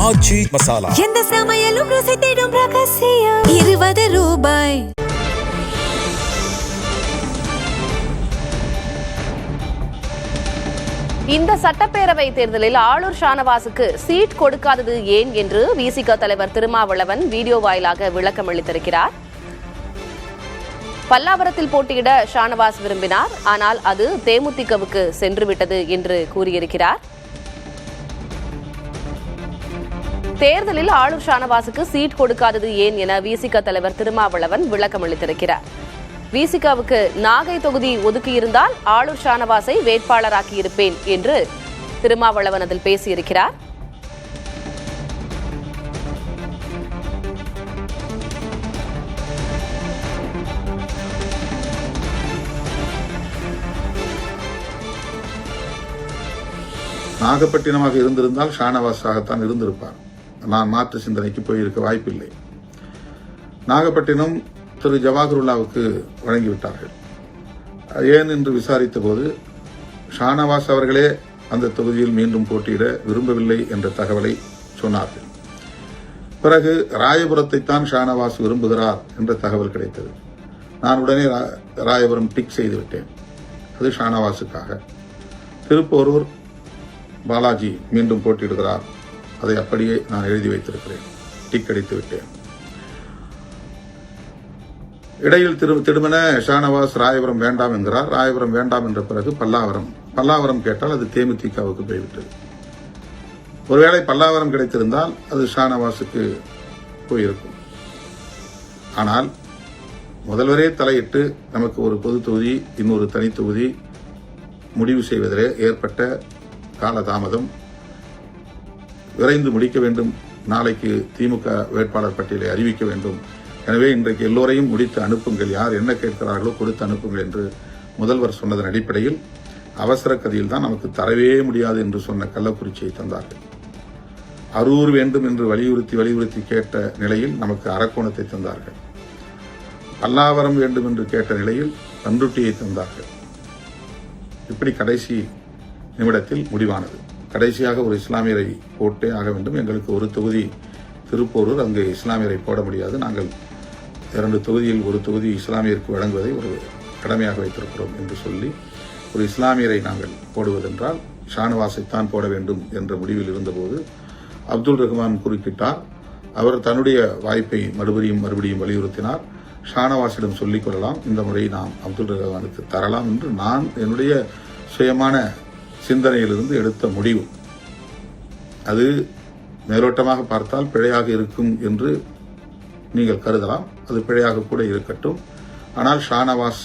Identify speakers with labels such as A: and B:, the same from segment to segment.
A: ஆச்சி மசாலா.
B: எந்த சமையலும் ருசி தேடும் ரகசியம். 20 ரூபாய்.
C: இந்த சட்டப்பேரவை தேர்தலில் ஆளூர் ஷானவாசுக்கு சீட் கொடுக்காதது ஏன் என்று விசிக தலைவர் திருமாவளவன் வீடியோ வாயிலாக விளக்கம் அளித்திருக்கிறார். பல்லாவரத்தில் போட்டியிட ஷானவாஸ் விரும்பினார், ஆனால் அது தேமுதிகவுக்கு சென்றுவிட்டது என்று கூறியிருக்கிறார். தேர்தலில் ஆளூர் ஷானவாசுக்கு சீட் கொடுக்காதது ஏன் என விசிக தலைவர் திருமாவளவன் விளக்கம் அளித்திருக்கிறார். விசிகவுக்கு நாகை தொகுதி ஒதுக்கியிருந்தால் ஆளூர் ஷானவாஸை வேட்பாளராக்கியிருப்பேன் என்று திருமாவளவன் அதில் பேசியிருக்கிறார்.
D: நாகப்பட்டினமாக இருந்திருந்தால் ஷானவாஸாகத்தான் இருந்திருப்பார். நான் மாற்று சிந்தனைக்கு போயிருக்க வாய்ப்பில்லை. நாகப்பட்டினம் திரு ஜவாஹருல்லாவுக்கு வழங்கிவிட்டார்கள். ஏன் என்று விசாரித்த போது ஷானவாஸ் அவர்களே அந்த தொகுதியில் மீண்டும் போட்டியிட விரும்பவில்லை என்ற தகவலை சொன்னார்கள். பிறகு ராயபுரத்தைத்தான் ஷானவாஸ் விரும்புகிறார் என்ற தகவல் கிடைத்தது. நான் உடனே ராயபுரம் டிக் செய்துவிட்டேன். அது ஷானவாஸுக்காக. திருப்போரூர் பாலாஜி மீண்டும் போட்டியிடுகிறார், அதை அப்படியே நான் எழுதி வைத்திருக்கிறேன், டிக் அடித்து விட்டேன். இடையில் திடுமென ஷானவாஸ் ராயபுரம் வேண்டாம் என்கிறார். ராயபுரம் வேண்டாம் என்ற பிறகு பல்லாவரம் கேட்டால் அது தேமுதிகவுக்கு போய்விட்டது. ஒருவேளை பல்லாவரம் கிடைத்திருந்தால் அது ஷானவாஸுக்கு போயிருக்கும். ஆனால் முதல்வரே தலையிட்டு நமக்கு ஒரு பொது தொகுதி, இன்னொரு தனி தொகுதி முடிவு செய்வதிலே ஏற்பட்ட காலதாமதம் விரைந்து முடிக்க வேண்டும். நாளைக்கு திமுக வேட்பாளர் பட்டியலை அறிவிக்க வேண்டும். எனவே இன்றைக்கு எல்லோரையும் முடித்து அனுப்புங்கள், யார் என்ன கேட்கிறார்களோ கொடுத்து அனுப்புங்கள் என்று முதல்வர் சொன்னதன் அடிப்படையில் அவசர கதியில் தான் நமக்கு தரவே முடியாது என்று சொன்ன கள்ளக்குறிச்சியை தந்தார்கள். அரூர் வேண்டும் என்று வலியுறுத்தி கேட்ட நிலையில் நமக்கு அரக்கோணத்தை தந்தார்கள். பல்லாவரம் வேண்டும் என்று கேட்ட நிலையில் பன்ருட்டியை தந்தார்கள். இப்படி கடைசி நிமிடத்தில் முடிவானது. கடைசியாக ஒரு இஸ்லாமியரை போட்டே ஆக வேண்டும். எங்களுக்கு ஒரு தொகுதி திருப்போரூர், அங்கு இஸ்லாமியரை போட முடியாது. நாங்கள் 2 தொகுதியில் ஒரு தொகுதி இஸ்லாமியருக்கு வழங்குவதை ஒரு கடமையாக வைத்திருக்கிறோம் என்று சொல்லி ஒரு இஸ்லாமியரை நாங்கள் போடுவதென்றால் ஷானவாஸைத்தான் போட வேண்டும் என்ற முடிவில் இருந்தபோது அப்துல் ரஹ்மான் குறுக்கிட்டார். அவர் தன்னுடைய வாய்ப்பை மறுபடியும் வலியுறுத்தினார். ஷானவாஸிடம் சொல்லிக் கொள்ளலாம், இந்த முறை நாம் அப்துல் ரஹ்மானுக்கு தரலாம் என்று நான் என்னுடைய சுயமான சிந்தனையிலிருந்து எடுத்த முடிவு. அது மேலோட்டமாக பார்த்தால் பிழையாக இருக்கும் என்று நீங்கள் கருதலாம். அது பிழையாக கூட இருக்கட்டும். ஆனால் ஷானவாஸ்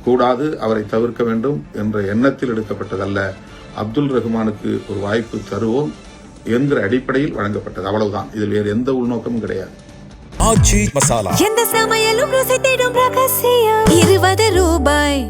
D: கூடாது, அவரை தவிர்க்க வேண்டும் என்ற எண்ணத்தில் எடுக்கப்பட்டதல்ல. அப்துல் ரஹ்மானுக்கு ஒரு வாய்ப்பு தருவோம் என்கிற அடிப்படையில் வழங்கப்பட்டது. அவ்வளவுதான். இதில் வேறு எந்த உள்நோக்கமும் கிடையாது.
A: ஆச்சி மசாலா.
B: எந்த சமையலும் ருசி தேடும் ரகசியம். 20 ரூபாய்.